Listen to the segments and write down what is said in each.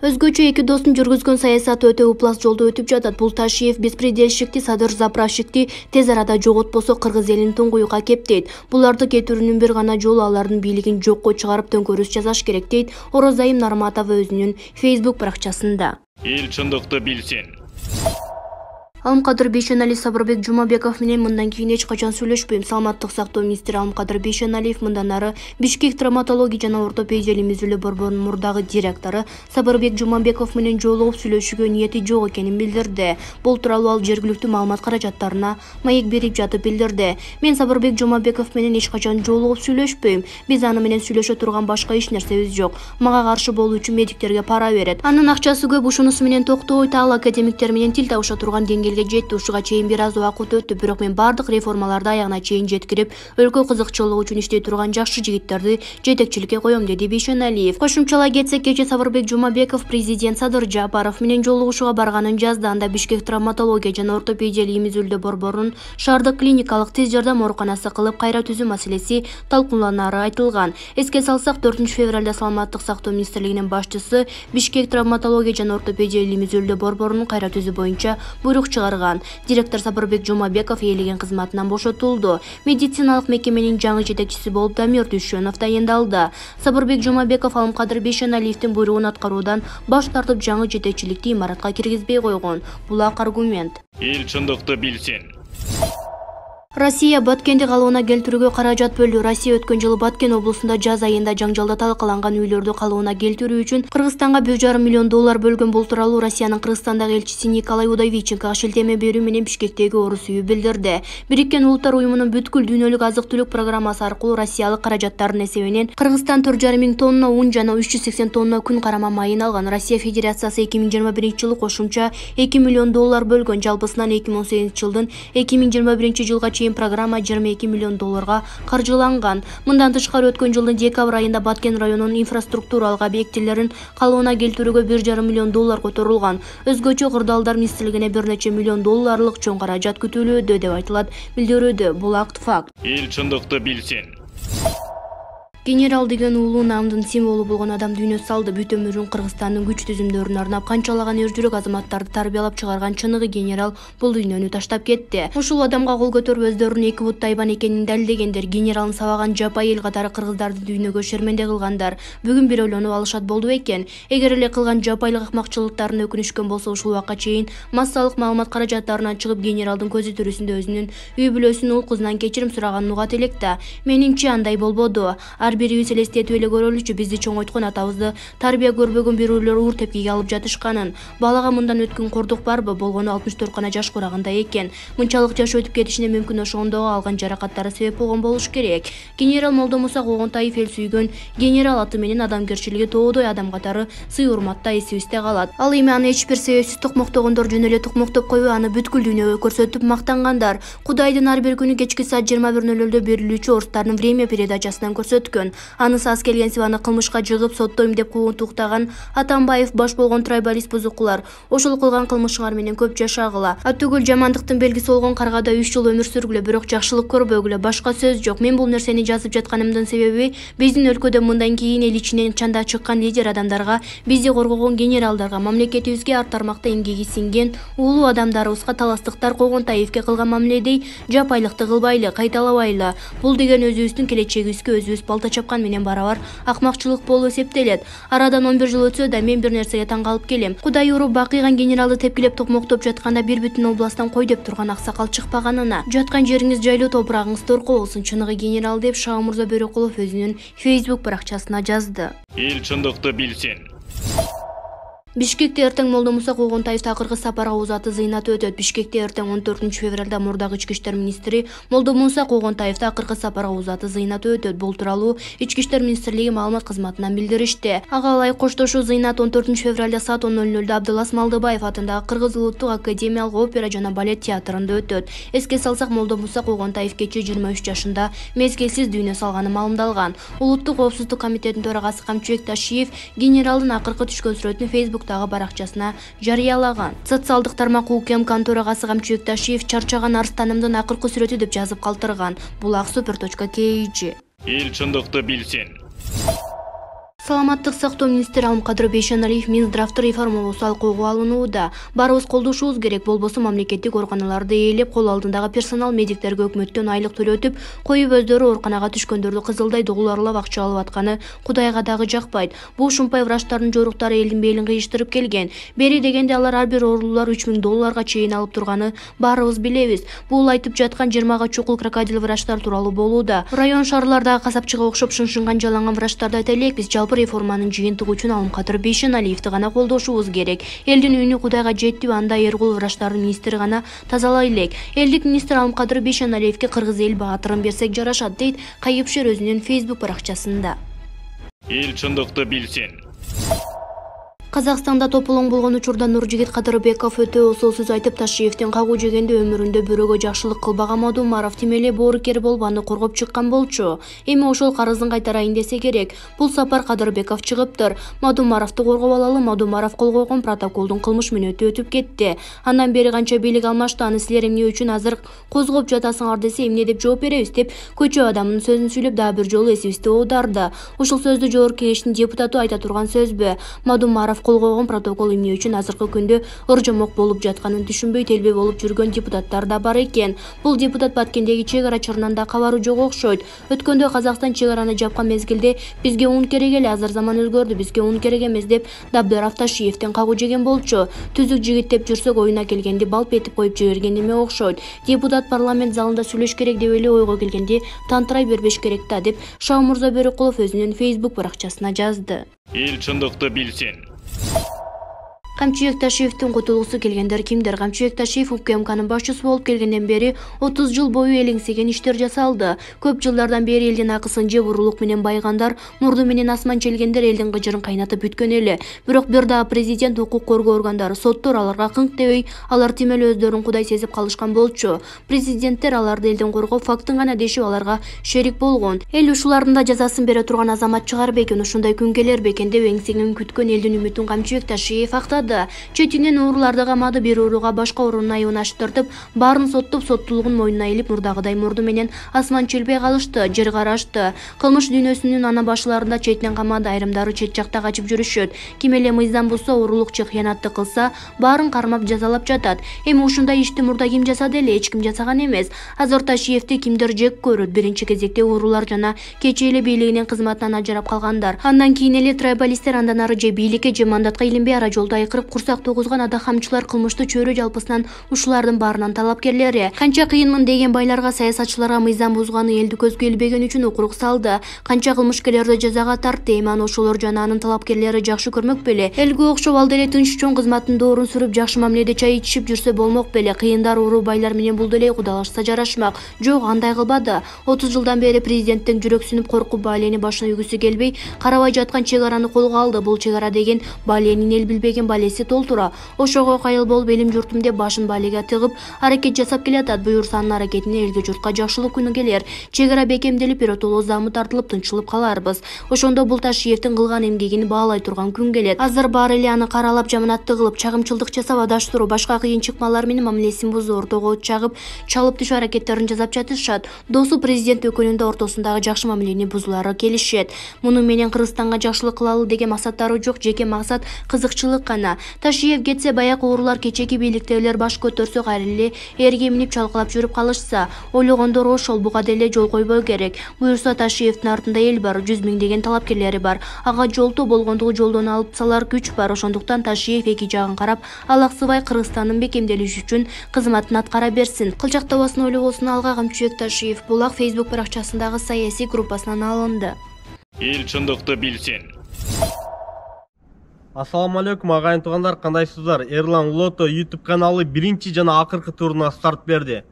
Өзгөчө эки достун жүргүзгөн саясаты өтө уплас жолдо өтүп жатат. Бул Ташиев беспредельщикти, Садыр Заправщикти тез арада жоготпосо кыргыз элин туңгуюкка кептейт. Буларды кетирүүнүн бир гана жолу алардын бийлигин жокко чыгарып төңкөрүс жасаш керек дейт Орозайым Нарматова өзүнүн Facebook баракчасында. Эл чындыкты билсин. Алымкадыр Бейшеналиев Сабырбек Жумабеков менен мындан кийин эч качан сүйлөшпөйм. Саламаттык сактоо министри Алымкадыр Бейшеналиев мындан ары Бишкек травматология жана ортопедия илимизүүлүү борборунун мурдагы директору Сабырбек Жумабеков менен жолугуп сүйлөшүүгө ниети жок экенин билдирди. Бул тууралуу ал жергиликтүү маалымат каражаттарына маек берип жатып билдирди. Мен Сабырбек Жумабеков менен эч качан жолугуп сүйлөшпөйм. Биз аны менен сүйлөшө турган башка эч нерсебиз жок. Мага каршы болуу үчүн медиктерге пара берет. Анын акчасы көп, ушунусу менен токтобойт. Ал академиктер менен тил табыша турган деңгээлге жетти. Ушуга чейин бир аз убакыт өттү, бирок мен бардык реформаларды аягына чейин жеткирип, өлкө кызыкчылыгы үчүн иштей турган жакшы жигиттерди жетекчиликке коем, деди Бейшеналиев. Кошумчалай кетсек, кечээ Сабырбек Жумабеков президент Садыр Жапаров менен жолугушууга барганын жазды. Анда Бишкек травматология жана ортопедия илимизүүлүү борборунун шаардык клиникалык тез жардам ооруканасы кылып кайра түзүү маселеси талкууланары айтылган. Эске салсак, 4 февралда Саламаттык сактоо министрлигинин башчысы Бишкек травматология жана ортопедия илимизүүлүү борборунун кайра түзүү боюнча буйрук чыгарган. Директор Сабырбек Жумабеков ээлеген кызматынан бошотулду. Медициналык мекеменин жаңы жетекчиси болуп Дамир Дүйшөнов тайындалды. Сабырбек Жумабеков Алымкадыр Бейшеналиевдин буйругун аткаруудан баш тартып жаңы жетекчиликти имаратка киргизбей койгон. Бул ак аргумент. Эл чындыкты билсин. Россия Баткенди калыбына келтирүүгө каражат бөлдү. Россия өткөн жылы Баткен облусунда жаз айында жаңжалда талкаланган үйлөрдү калыбына келтирүү үчүн Кыргызстанга $1,5 миллион бөлгөн. Бул тууралуу Россиянын Кыргызстандагы элчиси Николай Удовиченко шилтеме берүү менен Бишкектеги орус үйү билдирди. Бириккен Улуттар уюмунун бүткүл дүйнөлүк азык-түлүк программасы аркылуу россиялык каражаттардын эсебинен Кыргызстан 4,5 миң тонна ун жана 380 тонна күн карама майын алган. Россия Федерациясы 2021 жылы кошумча $2 миллион бөлгөн. Жалпысынан 2018 жылдын 2021 жылга программа $22 миллион каржыланган. Мындан тышкары өткөн жылдын декабрь айында Баткен районунун инфраструктуралык объектилерин калыбына келтирүүгө $1,5 миллион которулган. Өзгөчө кырдаалдар министрлигине $1 нече миллион чоң каражат күтүлүүдө деп айтылат билдирүүдө. Бул факт. Эл чындыкты билсин. Генерал деген улуу намдын символу болгон адам дүйнө салды. Бүт өмүрүн Кыргызстандын күч түзүмдөрүнө арнап канчалаган эр жүрөк азаматтарды тарбиялап чыгарган чыныгы генерал бул дүйнөнү таштап кетти. Ушул адамга кол көтөрүп өздөрүнүн эки бут тайбан экенин далилдегендер, генералын сабаган жапай эл катары кыргыздарды дүйнөгө шерменде кылгандар бүгүн бир ойлонуп алышат болду экен. Эгер эле кылган жапайлык акмакчылыктарына өкүнүшкөн болсо, ушул убакка чейин массалык маалымат каражаттарынан чыгып генералдын көзү тирүүсүндө өзүнүн үй бүлөсүнүн уул кызынан кечирим сураганын угат элек да. Менимче андай болбоду. Ар бирибиз элестетип эле көрөлүчү, бизди чоңойткон атабызды тарбия көрбөгөн бирөөлөр уур тепкиге алып жатышканын. Балага мындан өткөн кордук барбы? Болгону 64 гана жаш кураганда экен. Мынчалык жаш өтүп кетишине мүмкүн ошондогу алган жаракаттары себеп болгон болуш керек. Генерал Молдомуса Когонтаев эл сүйгөн генерал аты менен адамгерчилиги тоодой адам катары сый-урматта эсибизде калат. Ал эми аны эч бир себепсиз токмоктогондор жөн эле токмоктоп койбой, аны бүткүл дүйнөгө көрсөтүп мактангандар. Кудайдын ар бир күнү кечки саат 21:00 берилүүчү орустардын время передачасынан көрсөткөн. Анысы аз келгенсип аны кылмышка жыгып соттойм деп куугунтуктаган Атамбаев баш болгон трайбалист бузукулар. Ошол кылган кылмышыңар менен көп жашагыла. Түгүл жамандыктын белгиси болгон каргада 3 жыл өмүр сүргүлө, бирок жакшылык көрбөгүлө. Башка сөз жок. Мен бул нерсени жазып жатканымдын себеби биздин өлкөдө мындан кийин эл ичинен чанда чыккан лидер адамдарга, бизди коргогон генералдарга, мамлекетибизге ар тармакта эмгеги сиңген улуу адамдарыбызга таластыктар Когонтаевке кылган мамиледей жапайлыкты кылбайлы, кайталабайлы. Бул деген өзүбүздүн келечегибизге өзүбүз балта чапкан менен барабар акмакчылык болуп эсептелет. Арадан 11 жыл өтсө да мен бир нерсеге таң калып келем. Кудай уруп бакыйган генералды тепкилеп токмоктоп жатканда бир бүтүн областтан кой деп турган аксакал чыкпаганына. Жаткан жериңиз жайлуу, топурагыңыз торко болсун, чыныгы генерал, деп Шаамурза Бөрөкулов өзүнүн Facebook баракчасына жазды. Эл чындыкты билсин. Бишкекте эртең Молдомуса Когонтаевди акыркы сапарга узаты зыйнаты өтөт. Бишкекте эртең 14 февралда мурдагы ички иштер министри Молдомуса Когонтаевди акыркы сапарга узаты зыйнаты өтөт. Бул тууралуу ички иштер министрлиги маалымат кызматынан билдиришти. Ага ылайык коштошуу зыйнат 14 февралда саат 10:00 Абдылас Малдыбаев атындагы Кыргыз улуттук академиялык опера жана балет театрында өтөт. Эске салсак, Молдомуса Когонтаев кечээ 23 жашында мезгилсиз дүйнө салганы маалымдалган. Улуттук коопсуздук комитетинин төрагасы Камчыбек Ташиев генералдын акыркы түшкөн сүрөтүн Facebook баракчасына жарыялаган. Социалдык тармак УКМКнын төрагасы Камчыбек Ташиев чарчаган арстанымдын акыркы сүрөтү деп жазып калтырган. Бул Super.kg. Эл чындыкты билсин. Саламаттык сактоо министри Алымкадыр Бейшеналиев Минздравты реформалоосу колго алынууда. Барыбыз колдошубуз керек, болбосо мамлекеттик ооруканаларды ээлеп, кол алдындагы персонал медиктерге өкмөттөн айлык төлөтүп, коюп өздөрү ооруканага түшкөндөрдү кызылдай дугуларлап акча алып атканы Кудайга дагы жакпайт. Бул ушунпай врачтардын жоруктары элдин белин кыйыштырып келген. Бери дегенде алар ар бир оорулуулар 3000 долларга чейин алып турганы баарыбыз билебиз. Бул айтып жаткан 20га чукул крокодил врачтар тууралуу болууда. Район шаарлардагы касапчыга окшоп шыншынган жалаңан врачтарды айта элекпиз. Реформанын жыйынтыгы үчүн Алымкадыр Бейшеналиевди гана колдошубуз керек. Элдин үйүнү Кудайга жетти, анда Эргул врачтардын министри гана тазалай элек. Элдик министр Алымкадыр Бейшеналиевге кыргыз эл баатырын берсек жарашат, дейт Кайыпшер өзүнүн Facebook баракчасында. Эл чындыкты билсин. Казакстанда тополоң болгон учурда Нуржигит Кадырбеков өтө осол сөз айтып, Ташиевдин кагуу жегенде өмүрүндө бирөөгө жакшылык кылбаган Мадумаров тим эле боорукер болуп аны коргоп чыккан болчу. Эми ошол карызын кайтарайын десе керек. Бул сапар Кадырбеков чыгыптыр. Мадумаровду коргоп алалы, Мадумаров кол койгон протоколдун кылмыш мүнөтү өтүп кетти. Андан бери канча бийлик алмашты, аны силер эмне үчүн азыр козгоп жатасыңар десе, эмне деп жооп беребиз деп көчө адамынын сөзүн сүйлөп дагы бир жолу эсибизди оодарды. Ушул сөздү Жогорку Кеңештин депутаты айта турган сөзбү? Мадумаров кол койгон протокол эмне үчүн азыркы күндө ыржомок болуп жатканын түшүнбөй телбе болуп жүргөн депутаттар да бар экен. Бул депутат Баткендеги чек ара чырынан да кабары жок окшойт. Өткөндө Казакстан чек араны жапкан мезгилде бизге ун керек эле, азыр заман өзгөрдү, бизге ун керек эмес деп Дабдаров Ташиевден кагуу жеген болчу. Түзүк жигит деп жүрсөк, оюна келгенде балп этип коюп жиберген эме окшойт. Депутат парламент залында сүйлөш керек деп эле ойго келгенде тантырай бербеш керек да, деп Шаумурза Бөрөкулов өзүнүн Facebook баракчасына жазды. Эл чындыкты билсин. Камчыбек Ташиевдин кутулгусу келгендер кимдер? Камчыбек Ташиев УКМКнын башчысы болуп келгенден бери 30 жыл бою элеңсеген иштер жасалды. Көп жылдардан бери элдин акысын жеп, уруулук менен байыгандар, мурду менен асман челгендер элдин кыжырын кайнатып бүткөн эле. Бирок бир дагы президент, укук коргоо органдары, соттор аларга кыңк дебей, алар тим эле өздөрүн кудай сезип калышкан болчу. Президенттер аларды элдин коргоп, фактын гана дешип аларга шерик болгон. Эл ушулардын да жазасын бере турган азамат чыгар бекен, ушундай күн келер бекен деп эңсеңин күткөн элдин үмүтүн Камчыбек Ташиев актады. Четинен урууларды камады, бир ууруга башка уурунун айыбын аштыртып, баарын соттоп, соттуулугун мойнуна илип, мурдагыдай мурду менен асман челбей калышты, жер карашты. Кылмыш дүйнөсүнүн ана башларында четинен камады, айрымдары чет жакта качып жүрүшөт. Ким эле мыйзам бузса, уруулукчу кыянатты кылса, баарын кармап жазалап жатат. Эми ушундай ишти мурда ким жасады эле? Эч ким жасаган эмес. Азыр Ташиевди кимдир жек көрөт? Биринчи кезекте уруулар жана кечээ эле бийлигинин кызматынан ажырап калгандар. Андан кийин эле трайбалисттер, андан ары же бийликке же мандатка илинбей ара жолдо айкырып курсак тогузган адахамчылар, кылмышты чөйрө жалпысынан ушулардын баарынан талапкерлери. Канча кыйынмын деген байларга, саясатчыларга мыйзам бузганы элди көзгө илбеген үчүн укук салды. Канча кылмышкерлерди жазага тартты. Эми аны ошолор жана анын талапкерлери жакшы көрмөк беле? Элге окшоп ал деле тынч чоң кызматын доорун сүрүп, жакшы мамиледе чай ичишип жүрсө болмок беле? Кыйындар уруу байлар менен бул деле кудалашса жарашмак. Жок, андай кылбады. 30 жылдан бери президенттин жүрөксүнүп коркуп Балени башына үйгүсү келбей, карабай жаткан чек араны колго алды. Бул чек ара деген Баленин эл билбеген балеси толтура. Ошого кайыл болуп, элим журтум деп башын Балеге тыгып аракет жасап келатат. Буюрса анын аракетине элге журтка жакшылык күнү келер. Чек ара бекемделип, биротоло замы тартылып, тынчылып каларбыз. Ошондо бул Ташиевдин кылган эмгегин баалай турган күн келет. Азыр баары эле аны каралап, жаманатты кылып, чагымчылдык жасап, адаштыруу, башка кыйын чыкмалар менен мамилесин бузуу, ортого от чагып, чалып түшүү аракеттерин жасап жатышат. Досу президент өкүлүндө ортосундагы жакшы мамилени бузулары келишет. Муну менен Кыргызстанга жакшылык кылалы деген максаттары жок, жеке максат кызыкчылык гана. Ташиев кетсе, баягы уруулар, кечеки бийликтегилер баш көтөрсө, кайра эле эрге минип чалкалап жүрүп калышса, ойлогондор ошол, буга деле жол койбой керек. Буюрса Ташиевдин артында эл бар, 100 000 деген талапкерлери бар. Ага жолтоо болгондугу жолдон алып салар күч бар. Ошондуктан Ташиев эки жагын карап, алаксыбай Кыргызстандын бекемделиши үчүн кызматын аткара берсин. Кылчактабасын, ойлобосун алга. Камчыбек Ташиев. Бул ак Facebook баракчасындагы саясий группасынан алынды. Эл чындыкты билсин. Ассаламу алейкум агайын туугандар, кандайсыздар? Эрлан Лото YouTube каналы биринчи жана акыркы туруна старт берди.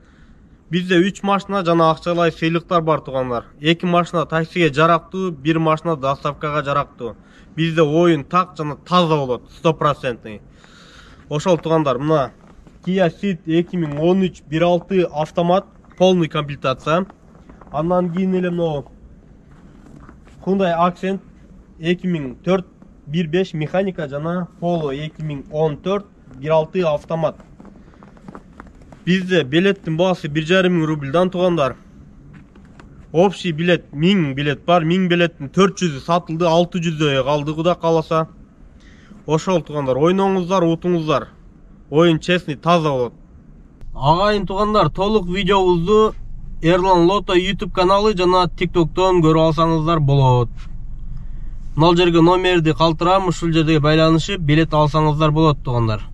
Бизде 3 машина жана акчалай сыйлыктар бар туугандар. 2 машина таксиге жарактуу, 1 машина доставкага жарактуу. Бизде оюн так жана таза болот, 100%. Ошол туугандар, мына Kia Ceed 2013 1.6 автомат, полный комплектация. Андан кийин эле мына Hyundai Accent 2004 1.5 механика жана Polo 2014 1.6 автомат. Бизде билеттин баасы 1,5 миң рубльдан туугандар. Общий билет 1000 билет бар. 1000 билеттин 400'ü сатылды, 600'ü калды Кудай кааласа. Ошол туугандар, ойноңуздар, утуңуздар. Oyun честный, таза болот. Агайын туугандар, толук видеобузду Ерлан Лото YouTube каналы жана TikTok'тон көрүп алсаңыздар болот. Мына жерге номерди калтырам, ушул жерге байланышып билет алсаңыздар болот туугандар.